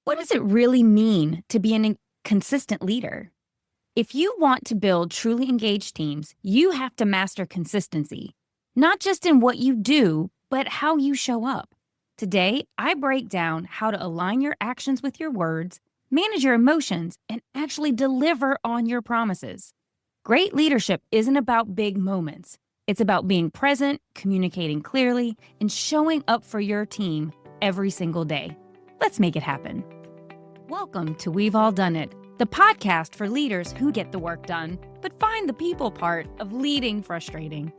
What does it really mean to be a consistent leader? If you want to build truly engaged teams, you have to master consistency, not just in what you do, but how you show up. Today, I break down how to align your actions with your words, manage your emotions, and actually deliver on your promises. Great leadership isn't about big moments. It's about being present, communicating clearly, and showing up for your team every single day. Let's make it happen. Welcome to We've All Done It, the podcast for leaders who get the work done, but find the people part of leading frustrating.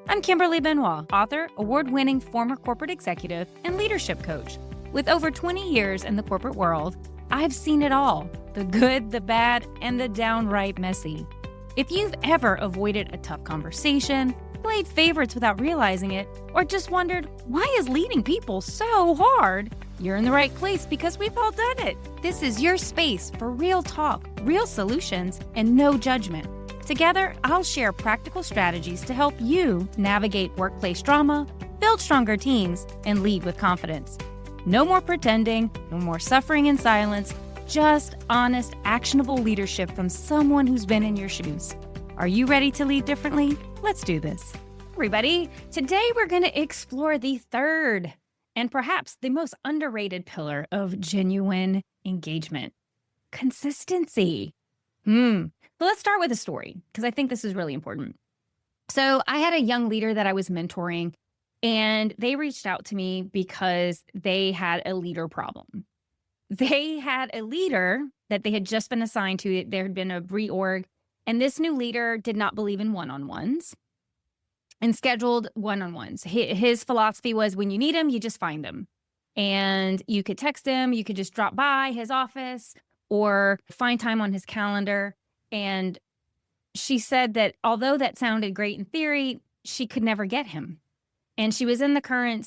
I'm Kimberly Benoit, author, award-winning former corporate executive, and leadership coach. With over 20 years in the corporate world, I've seen it all, the good, the bad, and the downright messy. If you've ever avoided a tough conversation, played favorites without realizing it, or just wondered, why is leading people so hard? You're in the right place because we've all done it. This is your space for real talk, real solutions, and no judgment. Together, I'll share practical strategies to help you navigate workplace drama, build stronger teams, and lead with confidence. No more pretending, no more suffering in silence, just honest, actionable leadership from someone who's been in your shoes. Are you ready to lead differently? Let's do this. Everybody, today we're going to explore the third and perhaps the most underrated pillar of genuine engagement: consistency. So let's start with a story, because I think this is really important. So I had a young leader that I was mentoring, and they reached out to me because they had a leader problem. They had a leader that they had just been assigned to. There had been a reorg, and this new leader did not believe in one-on-ones and scheduled one-on-ones. His philosophy was, when you need him, you just find him. And you could text him, you could just drop by his office or find time on his calendar. And she said that although that sounded great in theory, she could never get him. And she was in a current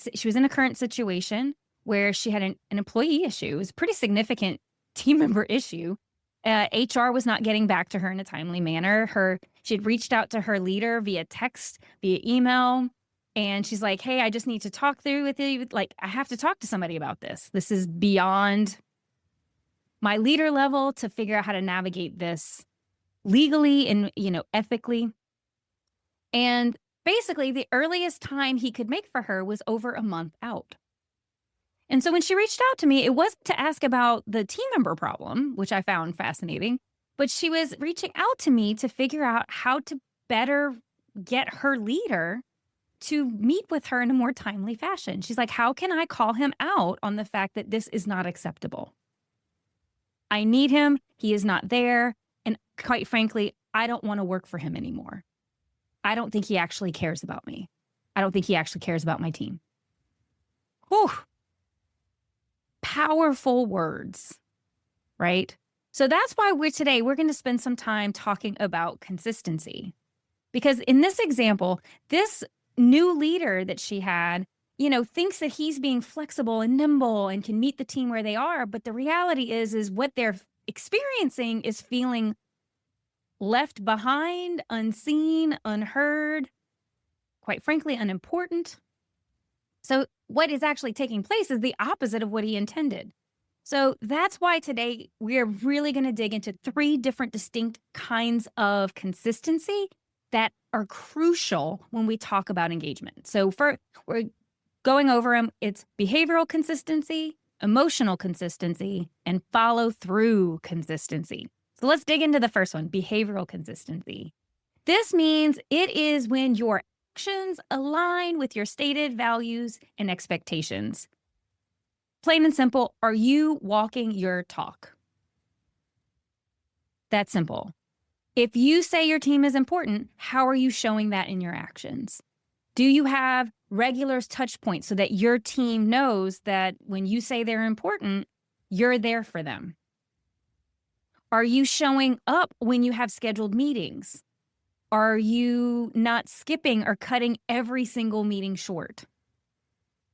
situation where she had an employee issue. It was a pretty significant team member issue. HR was not getting back to her in a timely manner. She had reached out to her leader via text, via email, and she's like, hey, I just need to talk through with you. Like, I have to talk to somebody about this. This is beyond my leader level to figure out how to navigate this legally and, ethically. And basically, the earliest time he could make for her was over a month out. And so when she reached out to me, it wasn't to ask about the team member problem, which I found fascinating, but she was reaching out to me to figure out how to better get her leader to meet with her in a more timely fashion. She's like, how can I call him out on the fact that this is not acceptable? I need him. He is not there. And quite frankly, I don't want to work for him anymore. I don't think he actually cares about me. I don't think he actually cares about my team. Whew. Powerful words, right? So that's why today we're going to spend some time talking about consistency. Because in this example, this new leader that she had, thinks that he's being flexible and nimble and can meet the team where they are. But the reality is what they're experiencing is feeling left behind, unseen, unheard, quite frankly, unimportant. So what is actually taking place is the opposite of what he intended. So that's why today we're really going to dig into 3 different distinct kinds of consistency that are crucial when we talk about engagement. So we're going over them. It's behavioral consistency, emotional consistency, and follow-through consistency. So let's dig into the first one, behavioral consistency. This means it is when your actions align with your stated values and expectations. Plain and simple, are you walking your talk? That's simple. If you say your team is important, how are you showing that in your actions? Do you have regular touch points so that your team knows that when you say they're important, you're there for them? Are you showing up when you have scheduled meetings? Are you not skipping or cutting every single meeting short?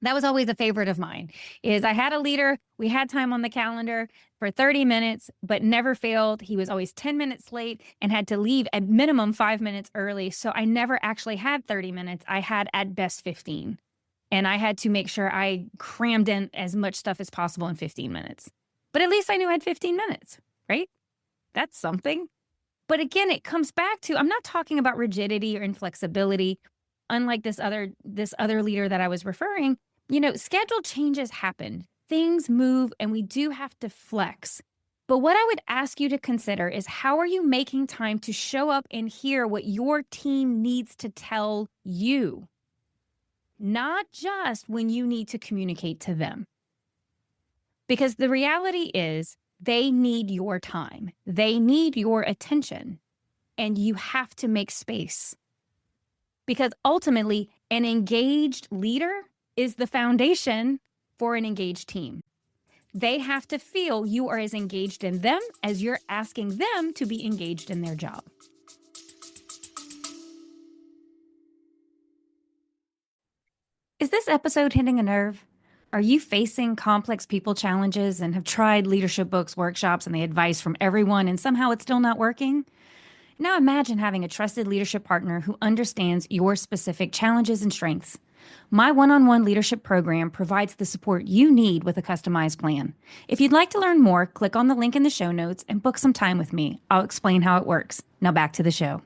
That was always a favorite of mine. I had a leader, we had time on the calendar for 30 minutes, but never failed. He was always 10 minutes late and had to leave at minimum 5 minutes early. So I never actually had 30 minutes. I had at best 15. And I had to make sure I crammed in as much stuff as possible in 15 minutes. But at least I knew I had 15 minutes, right? That's something. But again, it comes back to, I'm not talking about rigidity or inflexibility. Unlike this other leader that I was referring, schedule changes happen. Things move and we do have to flex. But what I would ask you to consider is, how are you making time to show up and hear what your team needs to tell you? Not just when you need to communicate to them. Because the reality is, they need your time. They need your attention. And you have to make space. Because ultimately, an engaged leader is the foundation for an engaged team. They have to feel you are as engaged in them as you're asking them to be engaged in their job. Is this episode hitting a nerve? Are you facing complex people challenges and have tried leadership books, workshops, and the advice from everyone, and somehow it's still not working? Now imagine having a trusted leadership partner who understands your specific challenges and strengths. My one-on-one leadership program provides the support you need with a customized plan. If you'd like to learn more, click on the link in the show notes and book some time with me. I'll explain how it works. Now back to the show.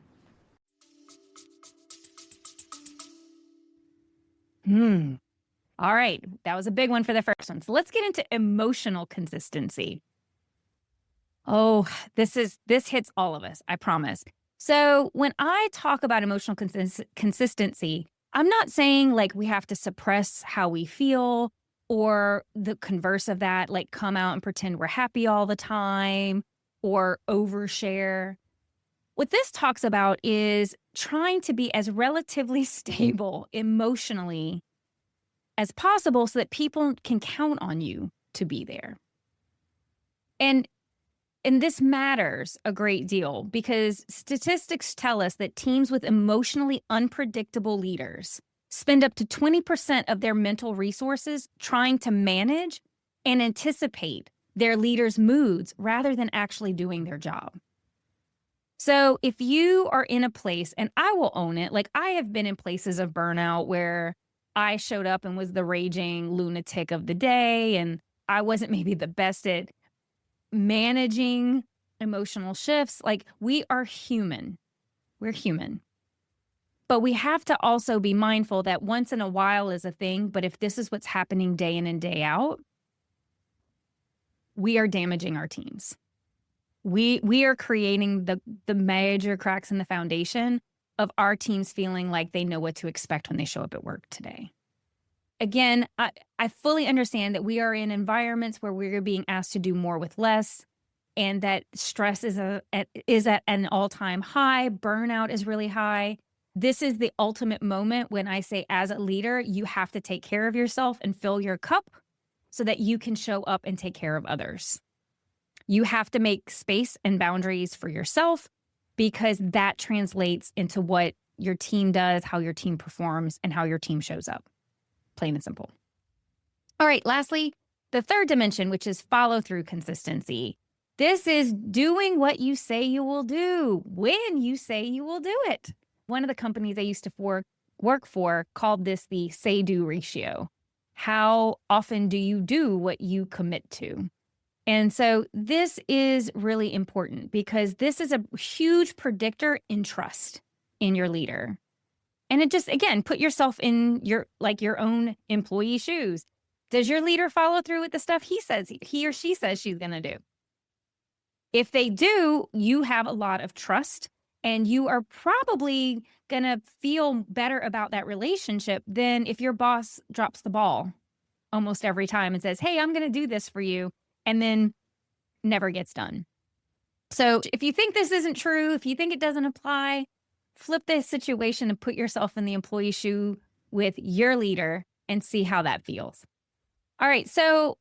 All right, that was a big one for the first one. So let's get into emotional consistency. Oh, this hits all of us, I promise. So when I talk about emotional consistency, I'm not saying like we have to suppress how we feel, or the converse of that, like come out and pretend we're happy all the time or overshare. What this talks about is trying to be as relatively stable emotionally as possible so that people can count on you to be there. And this matters a great deal because statistics tell us that teams with emotionally unpredictable leaders spend up to 20% of their mental resources trying to manage and anticipate their leaders' moods rather than actually doing their job. So if you are in a place, and I will own it, like I have been in places of burnout where I showed up and was the raging lunatic of the day, and I wasn't maybe the best at managing emotional shifts. Like, we are human. We're human. But we have to also be mindful that once in a while is a thing, but if this is what's happening day in and day out, we are damaging our teams. We are creating the major cracks in the foundation of our teams feeling like they know what to expect when they show up at work today. Again, I fully understand that we are in environments where we're being asked to do more with less, and that stress is at an all-time high. Burnout is really high. This is the ultimate moment when I say, as a leader, you have to take care of yourself and fill your cup so that you can show up and take care of others. You have to make space and boundaries for yourself, because that translates into what your team does, how your team performs, and how your team shows up. Plain and simple. All right, lastly, the third dimension, which is follow-through consistency. This is doing what you say you will do when you say you will do it. One of the companies I used to work for called this the say-do ratio. How often do you do what you commit to? And so this is really important because this is a huge predictor in trust in your leader. And it just, again, put yourself in your own employee shoes. Does your leader follow through with the stuff he or she says she's going to do? If they do, you have a lot of trust, and you are probably going to feel better about that relationship than if your boss drops the ball almost every time and says, hey, I'm going to do this for you, and then never gets done. So if you think this isn't true, if you think it doesn't apply, flip this situation and put yourself in the employee shoe with your leader and see how that feels. All right, so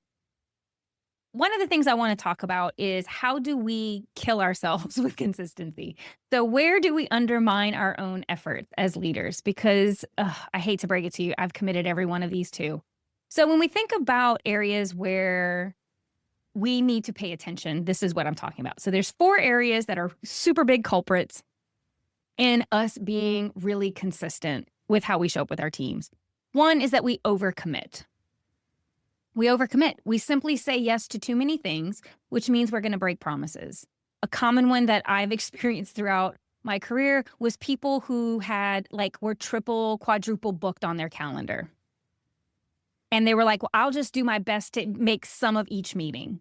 one of the things I want to talk about is, how do we kill ourselves with consistency? So where do we undermine our own efforts as leaders? Because I hate to break it to you, I've committed every one of these too. So when we think about areas where we need to pay attention, this is what I'm talking about. So there's 4 areas that are super big culprits in us being really consistent with how we show up with our teams. One is that we overcommit. We overcommit. We simply say yes to too many things, which means we're going to break promises. A common one that I've experienced throughout my career was people who were triple, quadruple booked on their calendar. And they were like, well, I'll just do my best to make some of each meeting.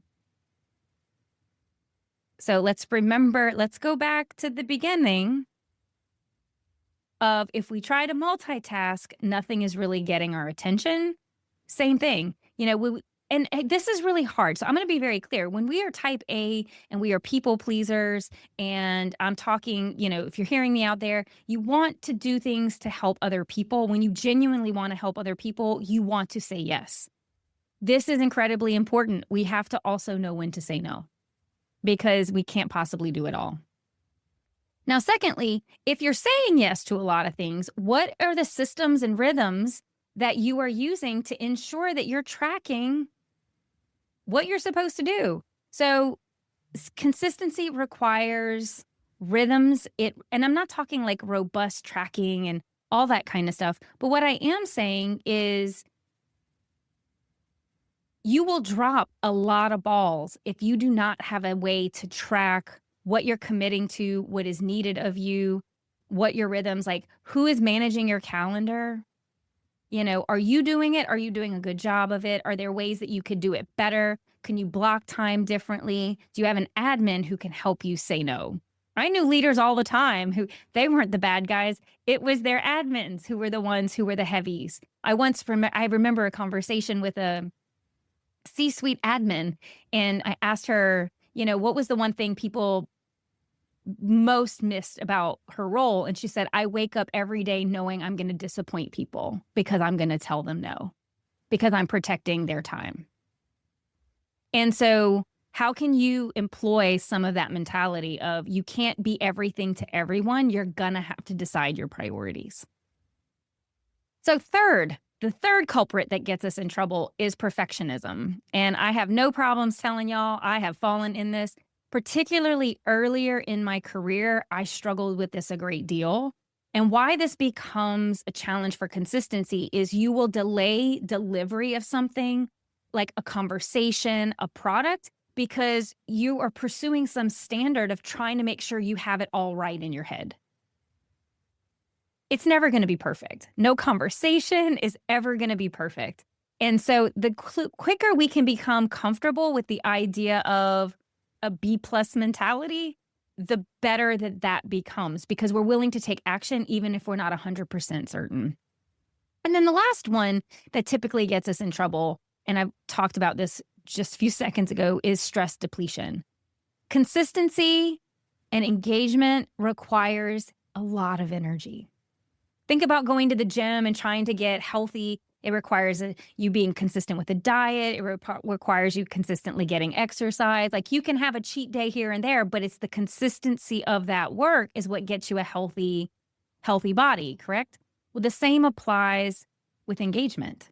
So let's go back to the beginning of if we try to multitask, nothing is really getting our attention. Same thing. And this is really hard. So I'm going to be very clear. When we are type A and we are people pleasers, and I'm talking, if you're hearing me out there, you want to do things to help other people. When you genuinely want to help other people, you want to say yes. This is incredibly important. We have to also know when to say no, because we can't possibly do it all. Now, secondly, if you're saying yes to a lot of things, what are the systems and rhythms that you are using to ensure that you're tracking what you're supposed to do? So consistency requires rhythms. And I'm not talking like robust tracking and all that kind of stuff. But what I am saying is you will drop a lot of balls if you do not have a way to track what you're committing to, what is needed of you, what your rhythms, like who is managing your calendar. Are you doing it? Are you doing a good job of it? Are there ways that you could do it better? Can you block time differently? Do you have an admin who can help you say no? I knew leaders all the time who they weren't the bad guys. It was their admins who were the ones who were the heavies. I remember a conversation with a C-suite admin, and I asked her, what was the one thing people most missed about her role? And she said, I wake up every day knowing I'm going to disappoint people because I'm going to tell them no, because I'm protecting their time. And so how can you employ some of that mentality of you can't be everything to everyone? You're going to have to decide your priorities. So the third culprit that gets us in trouble is perfectionism. And I have no problems telling y'all I have fallen in this. Particularly earlier in my career, I struggled with this a great deal. And why this becomes a challenge for consistency is you will delay delivery of something like a conversation, a product, because you are pursuing some standard of trying to make sure you have it all right in your head. It's never going to be perfect. No conversation is ever going to be perfect. And so the quicker we can become comfortable with the idea of a B+ mentality, the better that becomes, because we're willing to take action even if we're not 100% certain. And then the last one that typically gets us in trouble, and I've talked about this just a few seconds ago, is stress depletion. Consistency and engagement requires a lot of energy. Think about going to the gym and trying to get healthy. It requires you being consistent with the diet. It requires you consistently getting exercise. Like you can have a cheat day here and there, but it's the consistency of that work is what gets you a healthy body, correct? Well, the same applies with engagement.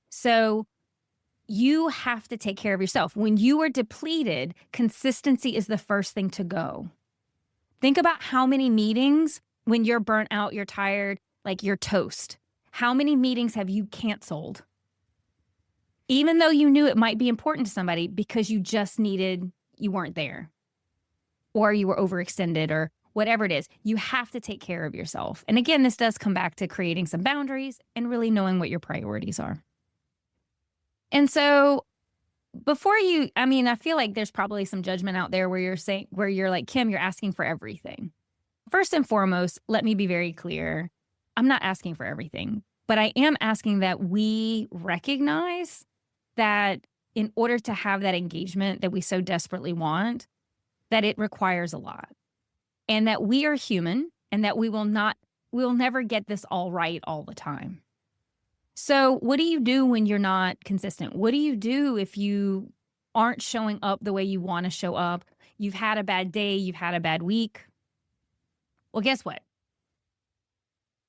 So you have to take care of yourself. When you are depleted, consistency is the first thing to go. Think about how many meetings when you're burnt out, you're tired, like you're toast. How many meetings have you canceled? Even though you knew it might be important to somebody because you weren't there, or you were overextended, or whatever it is. You have to take care of yourself. And again, this does come back to creating some boundaries and really knowing what your priorities are. And so I feel like there's probably some judgment out there where you're like, Kim, you're asking for everything. First and foremost, let me be very clear. I'm not asking for everything, but I am asking that we recognize that in order to have that engagement that we so desperately want, that it requires a lot, and that we are human, and that we'll never get this all right all the time. So what do you do when you're not consistent? What do you do if you aren't showing up the way you want to show up? You've had a bad day, you've had a bad week. Well, guess what?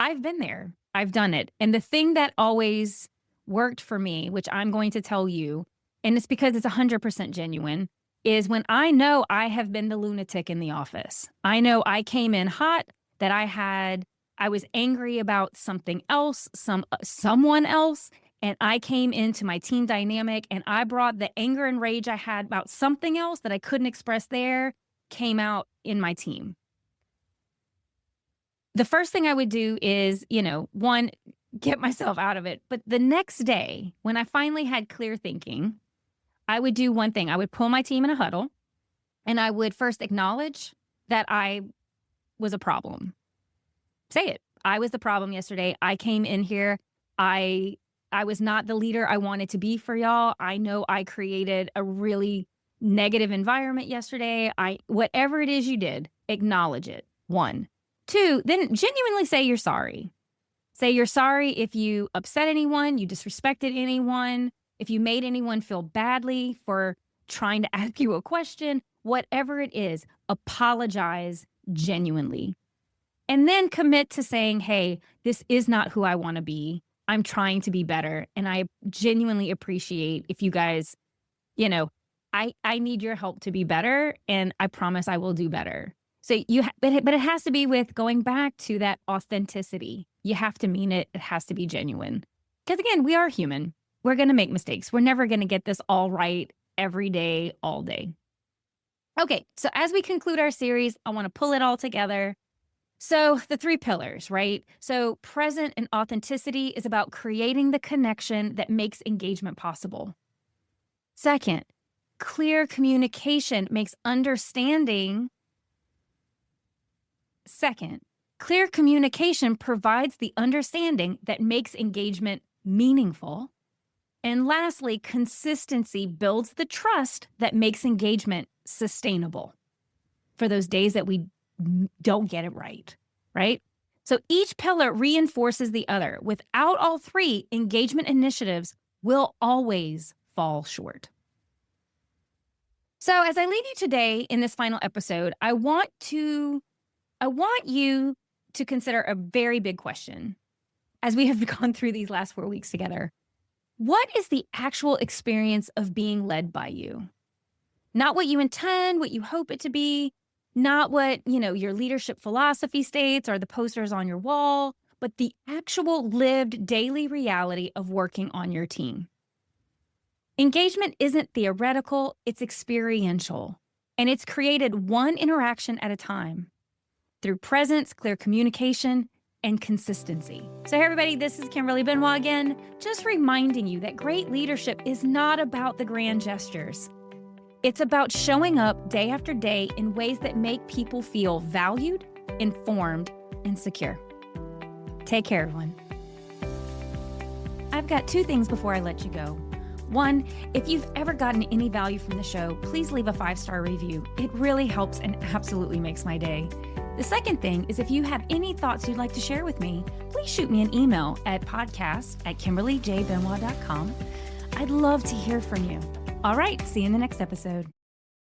I've been there. I've done it. And the thing that always worked for me, which I'm going to tell you, and it's because it's 100% genuine, is when I know I have been the lunatic in the office. I know I came in hot, that I was angry about something else, someone else, and I came into my team dynamic and I brought the anger and rage I had about something else that I couldn't express there, came out in my team. The first thing I would do is, one, get myself out of it. But the next day, when I finally had clear thinking, I would do one thing. I would pull my team in a huddle and I would first acknowledge that I was a problem. Say it. I was the problem yesterday. I came in here. I was not the leader I wanted to be for y'all. I know I created a really negative environment yesterday. Whatever it is you did, acknowledge it. 1. 2, then genuinely say you're sorry. Say you're sorry if you upset anyone, you disrespected anyone, if you made anyone feel badly for trying to ask you a question, whatever it is, apologize genuinely. And then commit to saying, hey, this is not who I want to be. I'm trying to be better. And I genuinely appreciate if you guys, I need your help to be better. And I promise I will do better. So but it has to be with going back to that authenticity. You have to mean it. It has to be genuine. Because again, we are human. We're going to make mistakes. We're never going to get this all right every day, all day. Okay, so as we conclude our series, I want to pull it all together. So the 3 pillars, right? So present and authenticity is about creating the connection that makes engagement possible. Second, clear communication makes understanding. Second, clear communication provides the understanding that makes engagement meaningful. And lastly, consistency builds the trust that makes engagement sustainable for those days that we don't get it right? So each pillar reinforces the other. Without all 3, engagement initiatives will always fall short. So as I leave you today in this final episode, I want you to consider a very big question as we have gone through these last 4 weeks together. What is the actual experience of being led by you? Not what you intend, what you hope it to be, not what, your leadership philosophy states or the posters on your wall, but the actual lived daily reality of working on your team. Engagement isn't theoretical, it's experiential, and it's created one interaction at a time through presence, clear communication, and consistency. So hey everybody, this is Kimberly Benoit again, just reminding you that great leadership is not about the grand gestures. It's about showing up day after day in ways that make people feel valued, informed, and secure. Take care, everyone. I've got 2 things before I let you go. 1, if you've ever gotten any value from the show, please leave a 5-star review. It really helps and absolutely makes my day. The second thing is if you have any thoughts you'd like to share with me, please shoot me an email at podcast@kimberlyjbenoit.com. I'd love to hear from you. All right, see you in the next episode.